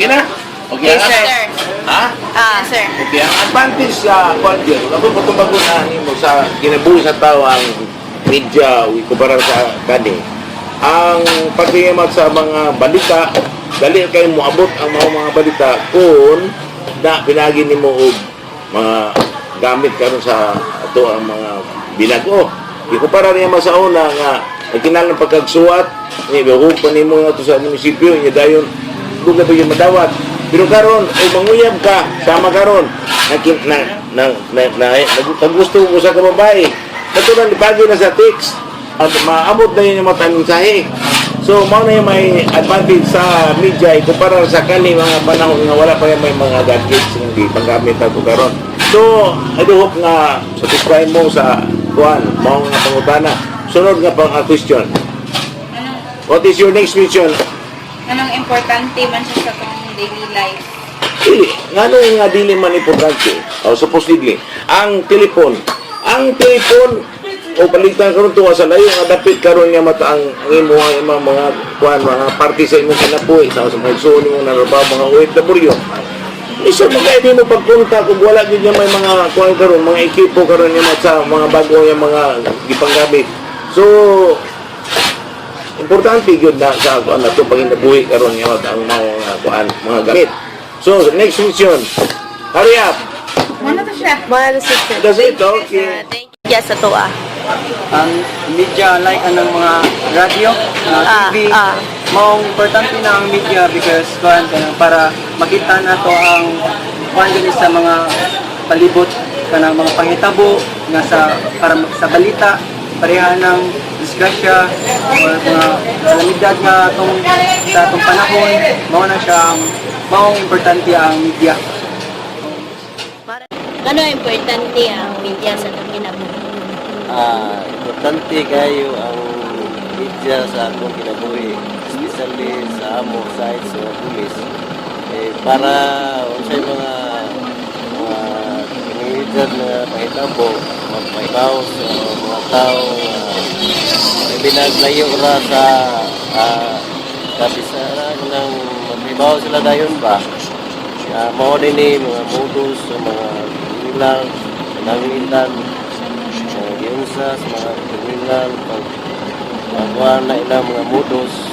Okay na? Okay, Yes, sir. Ha? Sir. Okay, ang advantage sa kwadyo, ako patubagunan mo sa kinabuhi sa tao ang media, kumpara sa kani. Ang pagtingimat sa mga balita, dali kayo moabot ang mga balita kung na pinagi nimo og mga gamit karon sa ato ang mga binago. Ikumpara niya sa una nga nagkinahanglan pagkagsuwat, ni bahug pa nimo nga to sa munisipyo, nya dayon buga ba yung madawat. Pero karon o manguyab ka sama karon gusto ko sa kababae natural ipagi na sa text at maamot na yun yung mataming sahi. So mao na yung may advantage sa media ikumpara sa kani mga panahon nga wala pa yung may mga gadgets nga di panggamit ato karon. So I do hope nga satisfy mo sa kuan mao nga pangutana. Sunod nga pang question. What is your next question? Anong importante man siya sa kong daily life? Dili, ngano nga dili man importante. O supposedly, ang telepon o palitan karon tuwa sa layo nga dapit karon nga mata ang imong mga kuan mga party sa imong kinabuhi sa mga igsoon mo na mga OFW. Isa magay mo pagpunta kung wala gyud niya may mga kuan karon mga ekipo karon nga sa mga bago nga mga gipanggamit. So importante gyud na sa kuan nato paginabuhi karon nga ang mga kuan mga gamit. So next question. Hurry up. Ano to siya? That's it, okay. Thank you sa toa. Ang media like anong mga radio, TV, maong importante na ang media because para makita nato ang kuan din sa mga palibot kanang mga panghitabo nga para sa balita pareha ng disgrasya or mga kalamidad nga sa atong panahon mao na siya maong importante ang media. Ano importante ang media sa itong kinabuhi? Importante kayo ang media sa akong kinabuhi, especially sa amo side sa pulis. Para unsay mga pinilitan na mahitabo, magpaibaw sa mga tao, binaglayo ra sa kabisaran ng magpaibaw sila dayon ba? Mao din mga modus sa mga ilang nangilan giunsa sa mga kriminal pagkuha na ilang mga modus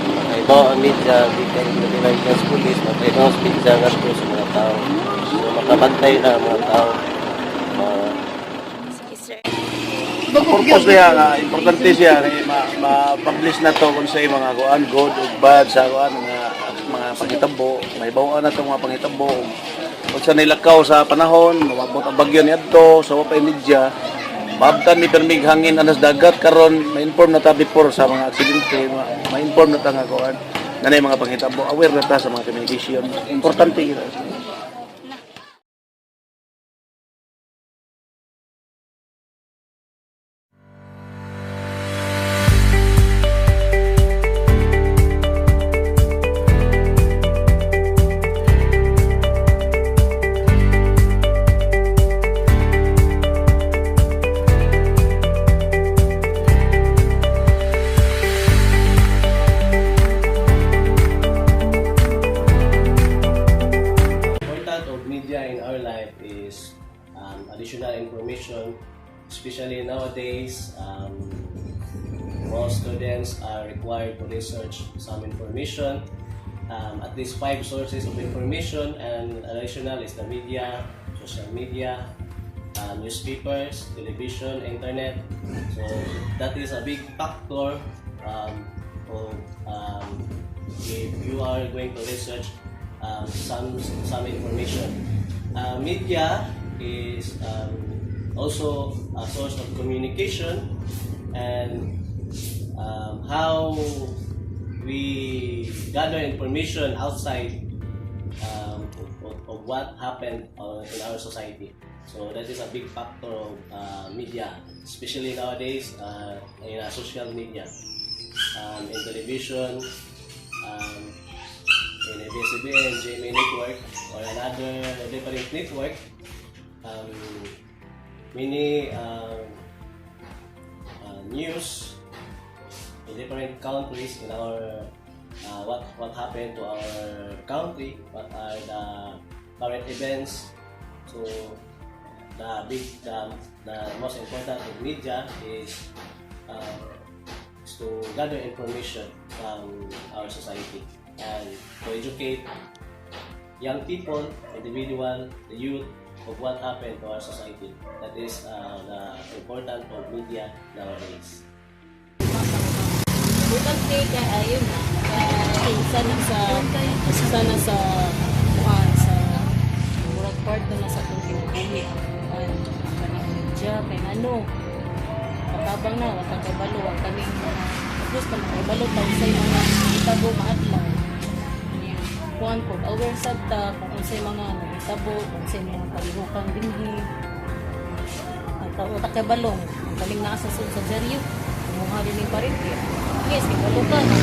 makaibaw ang media di kayo nila sa pulis makaibaw sa media nga sa mga tao so makabantay na ang mga tao. Purpose niya nga importante siya ma-publish na to kung sa mga kuan good ug bad sa kuan mga pangitabo maibaw na tong mga pangitabo kung sa nilakaw sa panahon mabot ang bagyo niadto sa wapay media maabtan ni permig hangin anas dagat karon ma-inform na ta before sa mga aksidente ma-inform na ta nga kuan nanay mga pangitabo aware na ta sa mga communication importante yun. In our life is additional information, especially nowadays. Most students are required to research some information, at least 5 sources of information, and additional is the media, social media, newspapers, television, internet. So that is a big factor if you are going to research some information. Media is also a source of communication, and how we gather information outside of what happened in our society. So that is a big factor of media, especially nowadays in social media, in television, in ABS-CBN, GMA network, or another different network. Many news in different countries in our what happened to our country, what are the current events. So the most important in media is to gather information from our society and to educate young people, individual, the youth of what happened to our society. That is the important of media nowadays. Bukan kaya ayun na. Sana sa murag part na sa itong kinabuhi. Ang kanang media, kay ano. Matabang na, wata kay balo. Ang kaming tapos ka kay balo. Tausay mga itabo maadlaw. Kuhan po, aware sa ta, kung unsay mga itabo, kung unsay mga palihukang dinhi. At wata kay balong. Ang kaming nasa sa dyaryo. Kumuha din yung parente. Yes, ibalo ka na.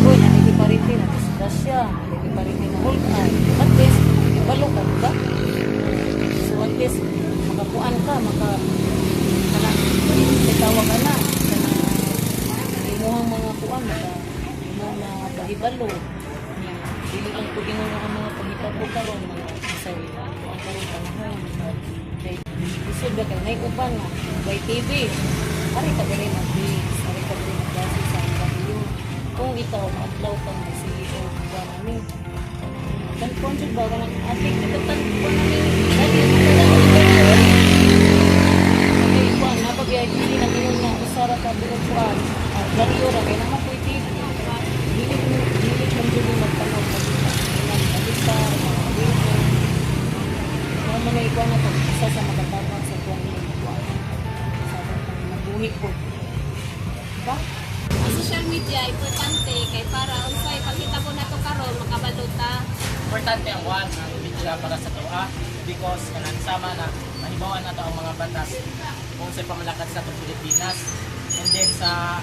Uy, naligi parente na disgrasya. Naligi parente na hulkan. At least, ibalo ka, diba? So at least, makapuan ka, tawag ka na. Imuhang mga puan, imuhang mga bahibalo. Dili ang pugin ng mga pagitapo karon mga isay ang karon panahon. Isod ba kay nay uban na by TV. Ari ka diri mag-base, ari ka diri mag-base sa interview. Kung ikaw ma-upload ka ng CEO ba namin. Kan konjud ba ka ng ating kitatan ko namin. Dali okay, kuan na pag-i dili na ginoon na usara ka diri kuan. Dali ora kay na makoy TV. Dili man jud magtanong pag nagbalita mga video. Mga ikuan na to isa sa magatabang sa kuan ni kuan. Po. Diba? Ang social media importante kay para unsay pagkita ko nato karon makabalota. Importante ang media para sa tuwa because kanang sama na mahibawan nato ang mga batas kung sa pamalakad sa atong Pilipinas, and then sa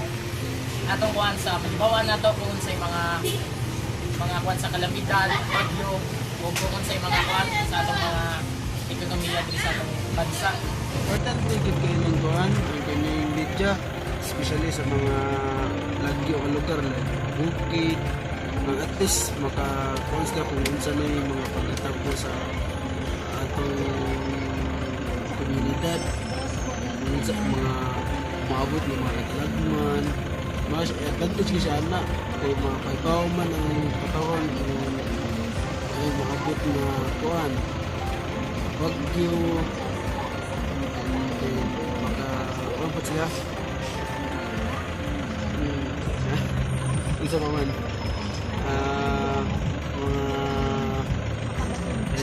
atong kuan sa mahibawan nato kung sa mga kuan sa kalamidad, bagyo, o kung sa mga kuan sa atong mga ekonomiya diri sa atong bansa. Importante gid kay ning kuan ang kanyang media, especially sa mga lagyo o lugar like bukid, mga at least maka-consta kung unsa na yung mga pagkatabo sa atong komunidad, unsa mga maabot ng mga katalagman, mas advantage siya na kay mga kaibaw man ang katawan ay maabot na kuan bagyo maka-rampot sila isa pa man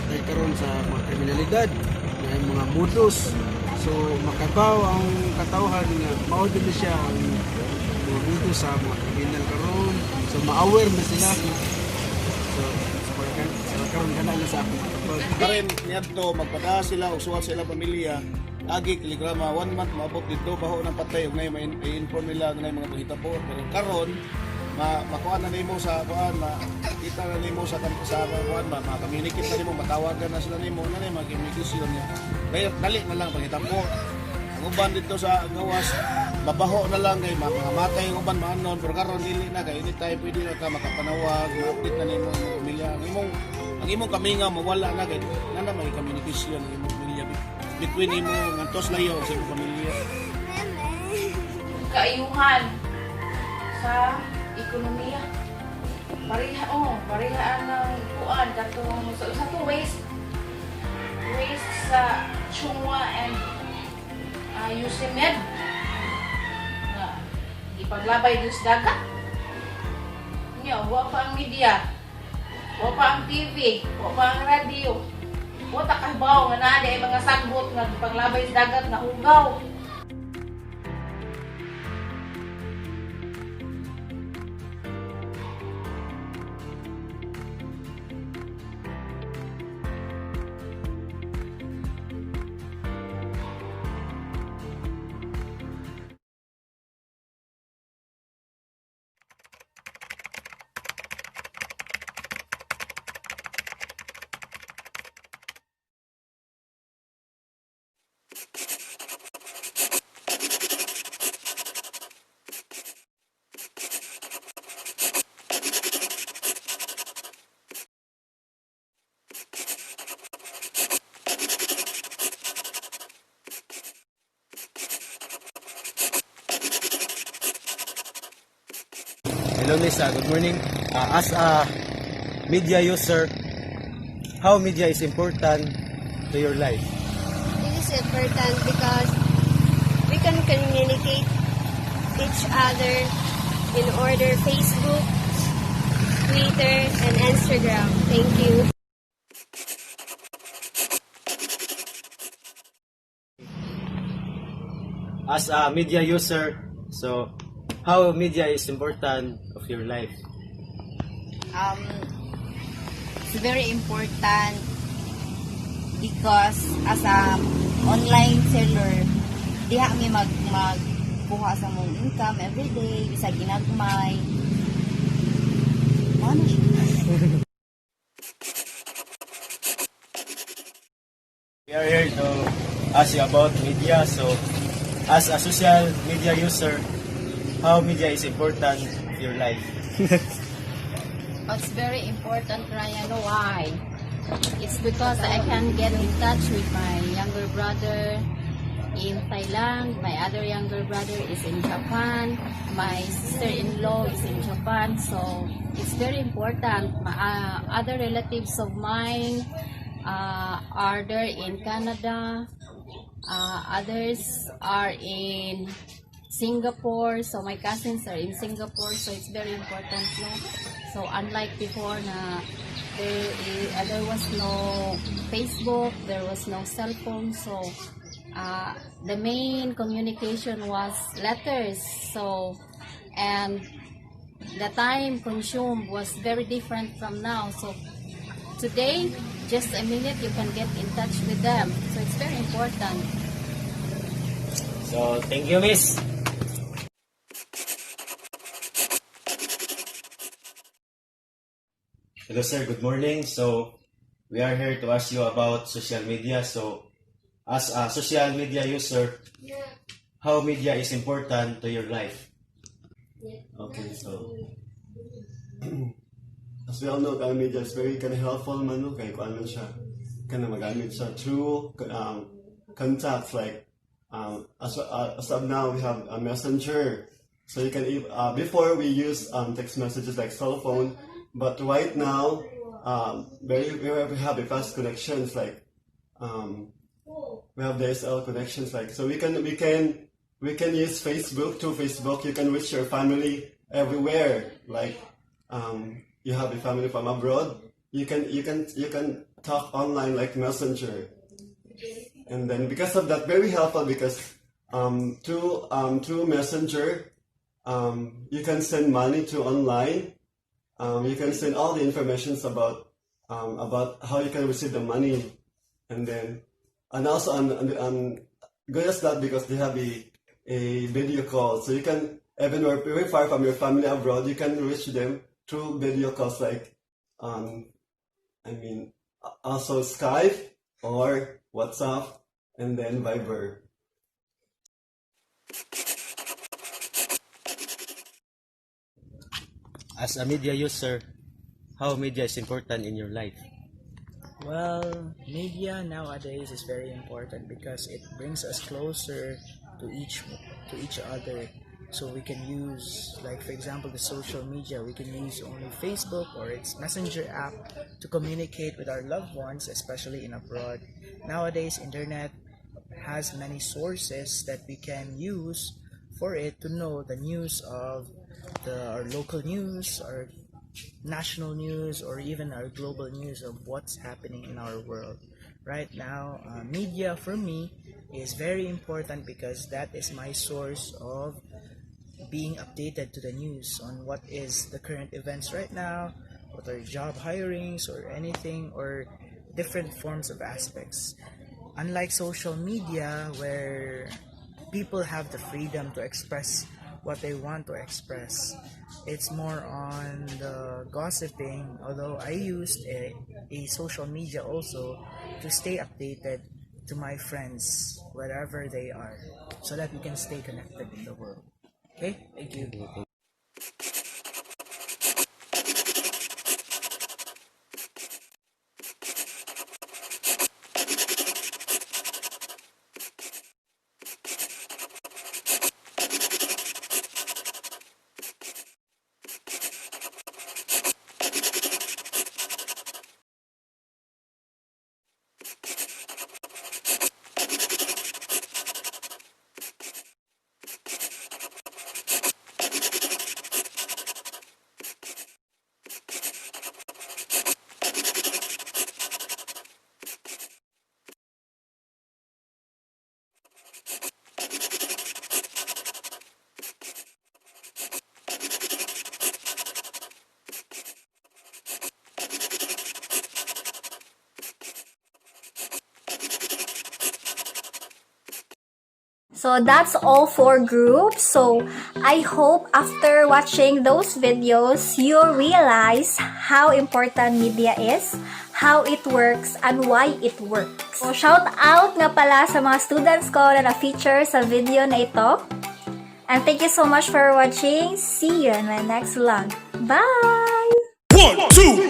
mga karon sa mga kriminalidad na mga modus, so makabaw ang katawhan nga mao din siya ang mga modus sa mga kriminal karon, so ma-aware na sila, so karon kana na sa akong Karon niadto magpada sila og suwat sa ilang pamilya. Agi kiligrama 1 month maabot dito baho ng patay ug nay ma-inform nila ng mga pahitabo. Pero karon makuha na nimo sa kuan, makita na nimo sa kuan, ma-communicate na nimo, matawagan na sila nimo na mag-communication niya. Dali na lang pahitabo. Ang uban dito sa gawas babaho na lang kay makamatay ang uban maanon, pero karon dili na kay anytime pwede na ka makapanawag, ma-update na nimo ang pamilya. Ang imong kaminga mawala na kay nana may communication ang imong pamilya between imo ngantos layo sa imong pamilya. Kaayuhan sa ekonomiya. Parihaan ng kuan katong sa to waste sa chungwa and Yusimed na ipaglabay dun sa dagat. Wa pa ang media, wa pa ang TV, wa pa ang radio, wa ta kabaw nga naa ay mga sagbot nga ipaglabay sa dagat nga hugaw. Hello, Miss. Good morning. As a media user, how media is important to your life? This is important because we can communicate each other in order Facebook, Twitter, and Instagram. Thank you. As a media user, so how media is important of your life? It's very important because as a online seller, diha mi magkuha sa mong income every day, bisa ginagmay. Ano siya? We are here to ask you about media. So, as a social media user, how media is important in your life? It's very important, Ryan. Why? It's because I can get in touch with my younger brother in Thailand. My other younger brother is in Japan. My sister-in-law is in Japan. So it's very important. Other relatives of mine are there in Canada. Others are in Singapore. So my cousins are in Singapore. So it's very important, no? So unlike before na there was no Facebook, there was no cell phone. So the main communication was letters. So and the time consumed was very different from now. So today, just a minute you can get in touch with them. So it's very important. So, thank you, Miss. Hello, sir. Good morning. So, we are here to ask you about social media. So, as a social media user, how media is important to your life? Okay, so as we all know, ang media is very kind of helpful man, no? Kaya kung ano siya, kind of magamit siya through contacts like as of now we have a messenger, so you can before we use text messages like cell phone, but right now we have the fast connections like we have the DSL connections like, so we can use Facebook. Through Facebook you can reach your family everywhere, like you have a family from abroad, you can talk online like messenger. And then because of that, very helpful because through messenger you can send money to online, you can send all the informations about how you can receive the money. And then and also on good as that because they have a video call, so you can, even though very far from your family abroad, you can reach them through video calls like also Skype or WhatsApp and then Viber. As a media user, how media is important in your life? Well, media nowadays is very important because it brings us closer to each other. So we can use, like for example, the social media. We can use only Facebook or its messenger app to communicate with our loved ones, especially in abroad. Nowadays, internet has many sources that we can use for it to know the news of our local news, our national news, or even our global news of what's happening in our world. Right now, media for me is very important because that is my source of being updated to the news on what is the current events right now, what are job hirings or anything, or different forms of aspects. Unlike social media where people have the freedom to express what they want to express, it's more on the gossiping, although I used a social media also to stay updated to my friends wherever they are so that we can stay connected in the world. Okay, thank you. So that's all for groups. So I hope after watching those videos, you realize how important media is, how it works, and why it works. So shout out nga pala sa mga students ko na na-feature sa video na ito. And thank you so much for watching. See you in my next vlog. Bye! 1, 2,